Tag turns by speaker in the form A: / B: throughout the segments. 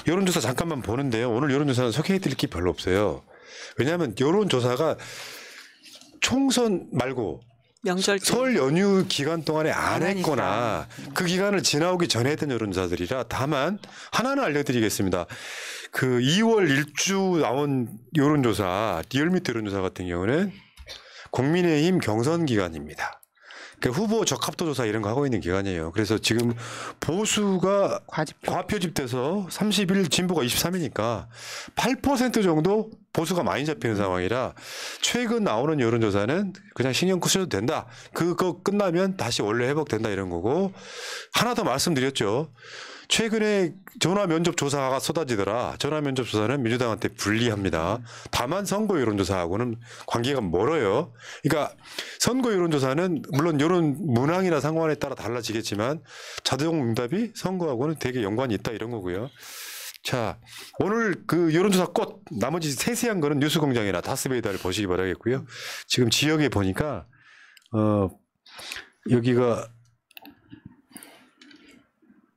A: 여론조사 잠깐만 보는데요. 오늘 여론조사는 소개해드릴 게 별로 없어요. 왜냐하면 여론조사가 총선 말고
B: 명절
A: 설 연휴 기간 동안에 안 했거나 그 기간을 지나오기 전에 했던 여론조사들이라 다만 하나는 알려드리겠습니다. 그 2월 1주 나온 여론조사, 리얼미터 여론조사 같은 경우는 국민의힘 경선 기간입니다. 그러니까 후보 적합도 조사 이런 거 하고 있는 기간이에요. 그래서 지금 보수가 과표집돼서 30일, 진보가 23이니까 8% 정도 보수가 많이 잡히는 상황이라 최근 나오는 여론조사는 그냥 신경 쓰셔도 된다. 그거 끝나면 다시 원래 회복된다 이런 거고 하나 더 말씀드렸죠. 최근에 전화 면접 조사가 쏟아지더라. 전화 면접 조사는 민주당한테 불리합니다. 다만 선거 여론조사하고는 관계가 멀어요. 그러니까 선거 여론조사는 물론 여론 문항이나 상관에 따라 달라지겠지만 자동 응답이 선거하고는 되게 연관이 있다 이런 거고요. 자, 오늘 그 여론조사 꽃 나머지 세세한 거는 뉴스공장이나 다스베이다를 보시기 바라겠고요. 지금 지역에 보니까 여기가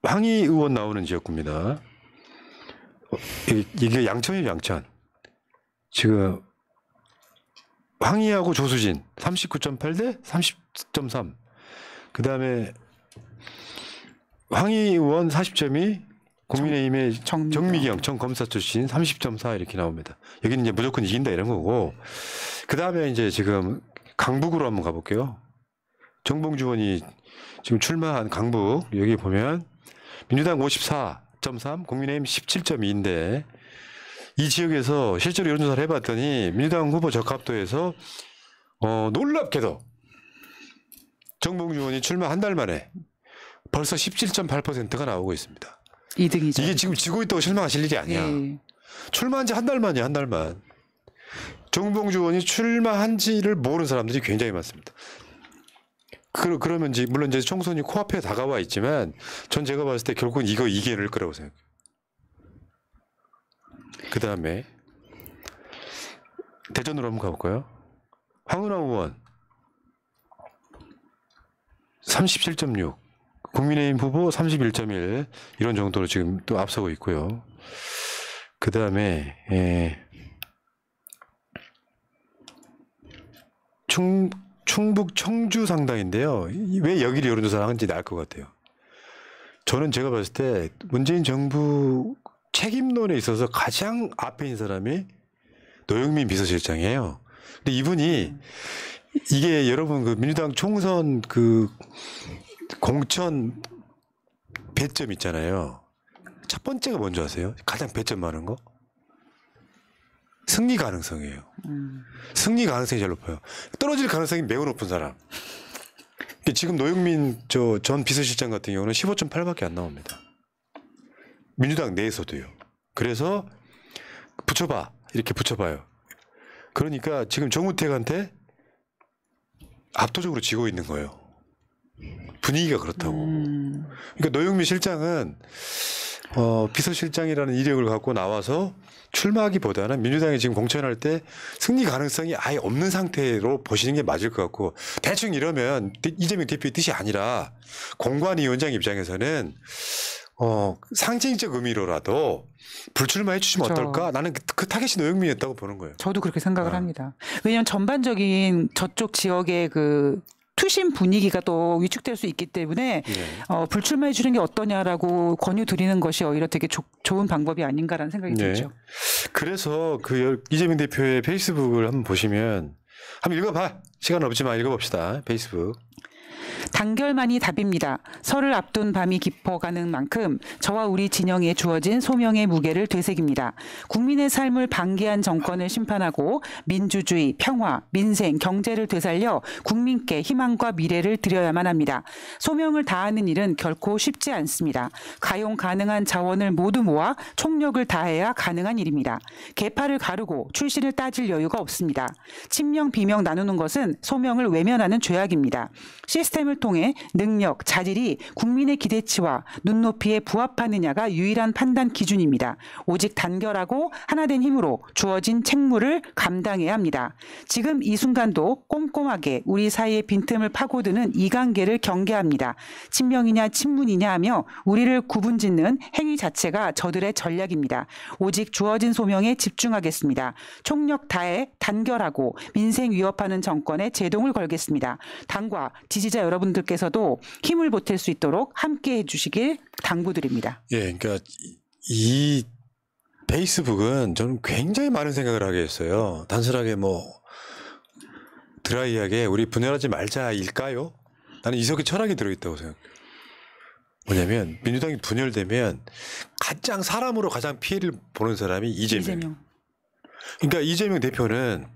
A: 황희 의원 나오는 지역구입니다. 이게 양천이에요, 양천. 지금 황희하고 조수진 39.8 대 30.3. 그 다음에 황희 의원 40.2, 국민의힘의 정미경 전 검사 출신 30.4 이렇게 나옵니다. 여기는 이제 무조건 이긴다 이런 거고. 그 다음에 이제 지금 강북으로 한번 가볼게요. 정봉주 의원이 지금 출마한 강북 여기 보면 민주당 54.3, 국민의힘 17.2인데 이 지역에서 실제로 여론조사를 해봤더니 민주당 후보 적합도에서 놀랍게도 정봉주 의원이 출마 한 달 만에 벌써 17.8%가 나오고 있습니다.
B: 2등이죠.
A: 이게 지금 지고 있다고 실망하실 일이 아니야. 네. 출마한 지 한 달 만이야, 한 달만. 정봉주 의원이 출마한 지를 모르는 사람들이 굉장히 많습니다. 그러면 이제 물론 이제 총선이 코앞에 다가와 있지만 전 제가 봤을 때 결국은 이거 이겨낼 거라고 생각해요. 그 다음에 대전으로 한번 가볼까요? 황운하 의원 37.6, 국민의힘 후보 31.1 이런 정도로 지금 또 앞서고 있고요. 그 다음에 충북 청주 상당인데요. 왜 여기를 여론조사를 하는지 알 것 같아요. 저는 제가 봤을 때 문재인 정부 책임론에 있어서 가장 앞에 있는 사람이 노영민 비서실장이에요. 근데 이분이 이게 여러분 그 민주당 총선 그 공천 배점 있잖아요. 첫 번째가 뭔지 아세요? 가장 배점 많은 거? 승리 가능성이에요. 승리 가능성이 제일 높아요. 떨어질 가능성이 매우 높은 사람. 지금 노영민 전 비서실장 같은 경우는 15.8밖에 안 나옵니다. 민주당 내에서도요. 그래서 붙여봐. 이렇게 붙여봐요. 그러니까 지금 정우택한테 압도적으로 지고 있는 거예요. 분위기가 그렇다고. 그러니까 노영민 실장은 비서실장이라는 이력을 갖고 나와서 출마하기보다는 민주당이 지금 공천할 때 승리 가능성이 아예 없는 상태로 보시는 게 맞을 것 같고 대충 이러면 이재명 대표의 뜻이 아니라 공관위원장 입장에서는 상징적 의미로라도 불출마해 주시면
B: 그렇죠.
A: 어떨까? 나는 그 타겟이 노영민이었다고 보는 거예요.
B: 저도 그렇게 생각을 합니다. 왜냐하면 전반적인 저쪽 지역의 그 투심 분위기가 또 위축될 수 있기 때문에 불출마해 주는 게 어떠냐라고 권유 드리는 것이 오히려 되게 좋은 방법이 아닌가라는 생각이 들죠.
A: 그래서 그 이재명 대표의 페이스북을 한번 보시면 한번 읽어봐. 시간 없지만 읽어봅시다. 페이스북.
B: 단결만이 답입니다. 설을 앞둔 밤이 깊어가는 만큼 저와 우리 진영에 주어진 소명의 무게를 되새깁니다. 국민의 삶을 방기한 정권을 심판하고 민주주의, 평화, 민생, 경제를 되살려 국민께 희망과 미래를 드려야만 합니다. 소명을 다하는 일은 결코 쉽지 않습니다. 가용 가능한 자원을 모두 모아 총력을 다해야 가능한 일입니다. 계파를 가르고 출신을 따질 여유가 없습니다. 친명 비명 나누는 것은 소명을 외면하는 죄악입니다. 시스템을 통해 능력, 자질이 국민의 기대치와 눈높이에 부합하느냐가 유일한 판단 기준입니다. 오직 단결하고 하나된 힘으로 주어진 책무를 감당해야 합니다. 지금 이 순간도 꼼꼼하게 우리 사이의 빈틈을 파고드는 이관계를 경계합니다. 친명이냐 친문이냐 하며 우리를 구분짓는 행위 자체가 저들의 전략입니다. 오직 주어진 소명에 집중하겠습니다. 총력 다해 단결하고 민생 위협하는 정권에 제동을 걸겠습니다. 당과 지지자 여러분들께서도 힘을 보탤 수 있도록 함께해 주시길 당부드립니다.
A: 예, 그러니까 이 페이스북은 저는 굉장히 많은 생각을 하게 했어요. 단순하게 뭐 드라이하게 우리 분열하지 말자일까요? 나는 이석의 철학이 들어있다고 생각해요. 뭐냐면 민주당이 분열되면 가장 사람으로 가장 피해를 보는 사람이 이재명. 그러니까 이재명 대표는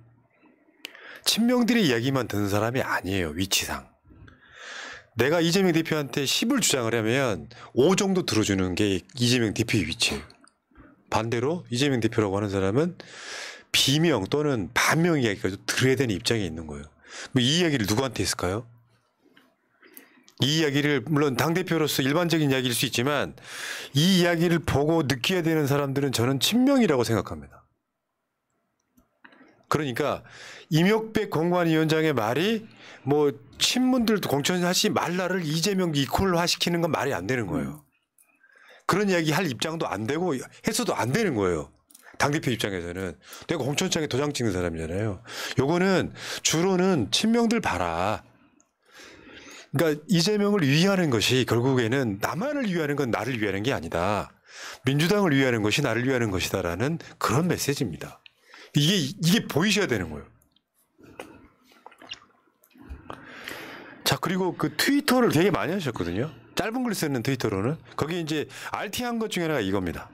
A: 친명들의 이야기만 듣는 사람이 아니에요. 위치상. 내가 이재명 대표한테 10을 주장을 하면 5 정도 들어주는 게 이재명 대표의 위치예요. 반대로 이재명 대표라고 하는 사람은 비명 또는 반명 이야기까지 들어야 되는 입장에 있는 거예요. 이 이야기를 누구한테 했을까요? 이 이야기를 물론 당대표로서 일반적인 이야기일 수 있지만 이 이야기를 보고 느껴야 되는 사람들은 저는 친명이라고 생각합니다. 그러니까 임혁백 공관위원장의 말이 뭐 친문들도 공천하지 말라를 이재명 이퀄화 시키는 건 말이 안 되는 거예요. 그런 이야기 할 입장도 안 되고 해서도 안 되는 거예요. 당대표 입장에서는. 내가 공천장에 도장 찍는 사람이잖아요. 요거는 주로는 친명들 봐라. 그러니까 이재명을 위하는 것이 결국에는 나만을 위하는 건 나를 위하는 게 아니다. 민주당을 위하는 것이 나를 위하는 것이다라는 그런 메시지입니다. 이게 보이셔야 되는 거예요. 자, 그리고 그 트위터를 되게 많이 하셨거든요. 짧은 글 쓰는 트위터로는. 거기 이제 RT한 것 중에 하나가 이겁니다.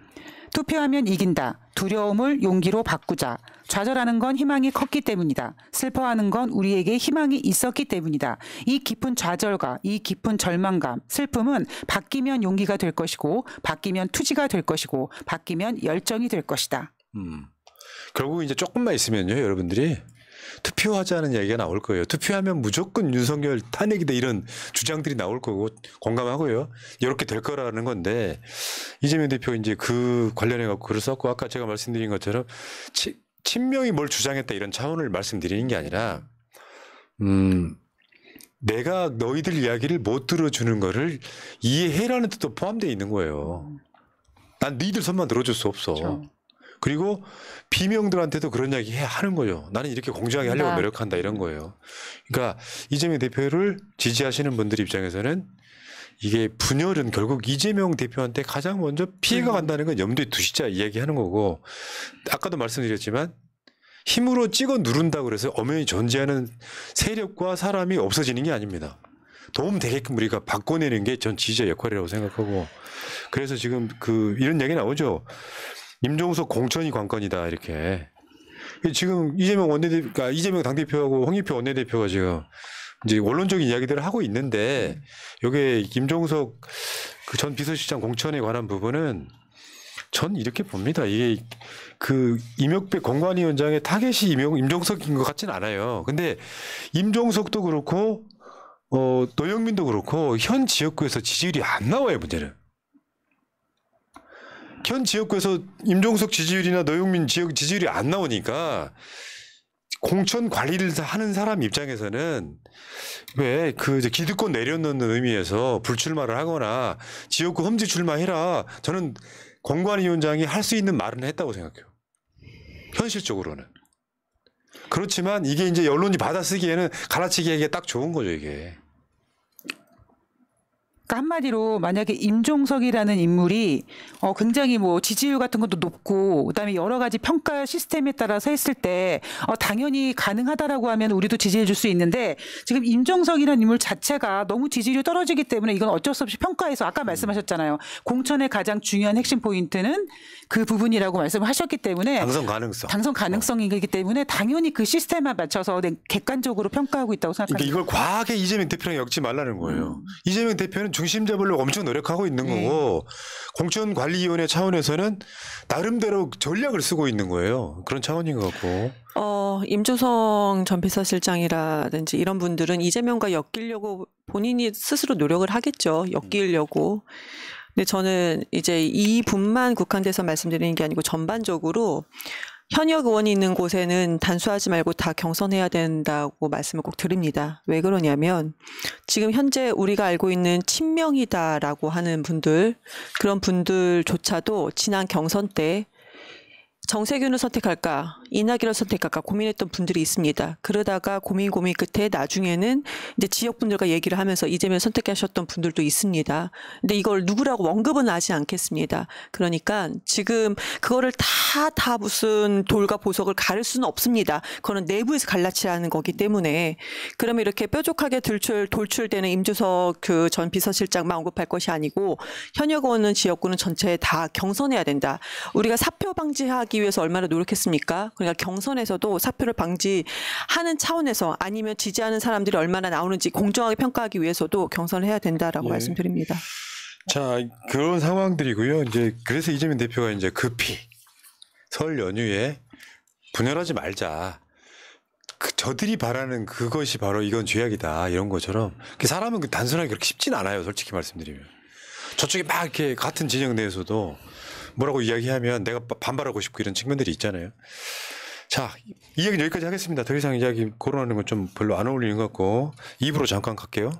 B: 투표하면 이긴다. 두려움을 용기로 바꾸자. 좌절하는 건 희망이 컸기 때문이다. 슬퍼하는 건 우리에게 희망이 있었기 때문이다. 이 깊은 좌절과 이 깊은 절망감, 슬픔은 바뀌면 용기가 될 것이고 바뀌면 투지가 될 것이고 바뀌면 열정이 될 것이다.
A: 결국 이제 조금만 있으면요, 여러분들이 투표하자는 이야기가 나올 거예요. 투표하면 무조건 윤석열 탄핵이다 이런 주장들이 나올 거고 공감하고요. 이렇게 될 거라는 건데 이재명 대표 이제 그 관련해 갖고 글을 썼고 아까 제가 말씀드린 것처럼 친명이 뭘 주장했다 이런 차원을 말씀드리는 게 아니라 내가 너희들 이야기를 못 들어주는 거를 이해해라는 뜻도 포함되어 있는 거예요. 난 너희들 손만 들어줄 수 없어. 그렇죠. 그리고 비명들한테도 그런 이야기 하는 거죠. 나는 이렇게 공정하게 하려고 노력한다 이런 거예요. 그러니까 이재명 대표를 지지하시는 분들 입장에서는 이게 분열은 결국 이재명 대표한테 가장 먼저 피해가 간다는 건 염두에 두시자 이야기하는 거고 아까도 말씀드렸지만 힘으로 찍어 누른다고 그래서 엄연히 존재하는 세력과 사람이 없어지는 게 아닙니다. 도움 되게끔 우리가 바꿔내는 게 전 지지자 역할이라고 생각하고 그래서 지금 이런 얘기 나오죠. 임종석 공천이 관건이다 이렇게. 지금 이재명 원내대표, 그러니까 이재명 당대표하고 홍익표 원내대표가 지금 이제 원론적인 이야기들을 하고 있는데 여기에 임종석 그 전 비서실장 공천에 관한 부분은 전 이렇게 봅니다. 이게 임혁백 공관위원장의 타겟이 임종석인 것 같지는 않아요. 근데 임종석도 그렇고 노영민도 그렇고 현 지역구에서 지지율이 안 나와요. 문제는. 현 지역구에서 임종석 지지율이나 노영민 지역 지지율이 안 나오니까 공천 관리를 하는 사람 입장에서는 왜 기득권 내려놓는 의미에서 불출마를 하거나 지역구 험지 출마해라. 저는 공관위원장이 할 수 있는 말은 했다고 생각해요. 현실적으로는. 그렇지만 이게 이제 언론이 받아쓰기에는 갈아치기에게 딱 좋은 거죠, 이게.
B: 그러니까 한마디로 만약에 임종석이라는 인물이 굉장히 뭐 지지율 같은 것도 높고 그다음에 여러 가지 평가 시스템에 따라서 했을 때 당연히 가능하다라고 하면 우리도 지지해 줄 수 있는데 지금 임종석이라는 인물 자체가 너무 지지율이 떨어지기 때문에 이건 어쩔 수 없이 평가해서 아까 말씀하셨잖아요. 공천의 가장 중요한 핵심 포인트는 그 부분이라고 말씀을 하셨기 때문에 당선 가능성이기 때문에 당연히 그 시스템에 맞춰서 객관적으로 평가하고 있다고 생각합니다.
A: 그러니까 이걸 과하게 이재명 대표랑 엮지 말라는 거예요. 이재명 대표는 중심 잡으려고 엄청 노력하고 있는 거고 공천관리위원회 차원에서는 나름대로 전략을 쓰고 있는 거예요. 그런 차원인 것 같고.
C: 임주성 전 비서실장이라든지 이런 분들은 이재명과 엮이려고 본인이 스스로 노력을 하겠죠. 엮이려고. 근데 저는 이제 이 분만 국한돼서 말씀드리는 게 아니고 전반적으로 현역 의원이 있는 곳에는 단수하지 말고 다 경선해야 된다고 말씀을 꼭 드립니다. 왜 그러냐면 지금 현재 우리가 알고 있는 친명이다라고 하는 분들, 그런 분들조차도 지난 경선 때 정세균을 선택할까 이낙연을 선택할까 고민했던 분들이 있습니다. 그러다가 고민 끝에 나중에는 이제 지역분들과 얘기를 하면서 이재명 선택하셨던 분들도 있습니다. 근데 이걸 누구라고 언급은 하지 않겠습니다. 그러니까 지금 그거를 다 무슨 돌과 보석을 가릴 수는 없습니다. 그거는 내부에서 갈라치라는 거기 때문에 그러면 이렇게 뾰족하게 돌출되는 임주석 그 전 비서실장만 언급할 것이 아니고 현역 의원은 지역구는 전체에 다 경선해야 된다. 우리가 사표 방지하기 위해서 얼마나 노력했습니까? 그러니까 경선에서도 사표를 방지하는 차원에서 아니면 지지하는 사람들이 얼마나 나오는지 공정하게 평가하기 위해서도 경선을 해야 된다라고 말씀드립니다.
A: 자, 그런 상황들이고요. 이제 그래서 이재명 대표가 이제 급히 설 연휴에 분열하지 말자. 저들이 바라는 그것이 바로 이건 죄악이다. 이런 것처럼. 사람은 단순하게 그렇게 쉽진 않아요. 솔직히 말씀드리면. 저쪽에 막 이렇게 같은 진영 내에서도 뭐라고 이야기하면 내가 반발하고 싶고 이런 측면들이 있잖아요. 자, 이야기는 여기까지 하겠습니다. 더 이상 이야기 거론하는 건 좀 별로 안 어울리는 것 같고 2부로 잠깐 갈게요.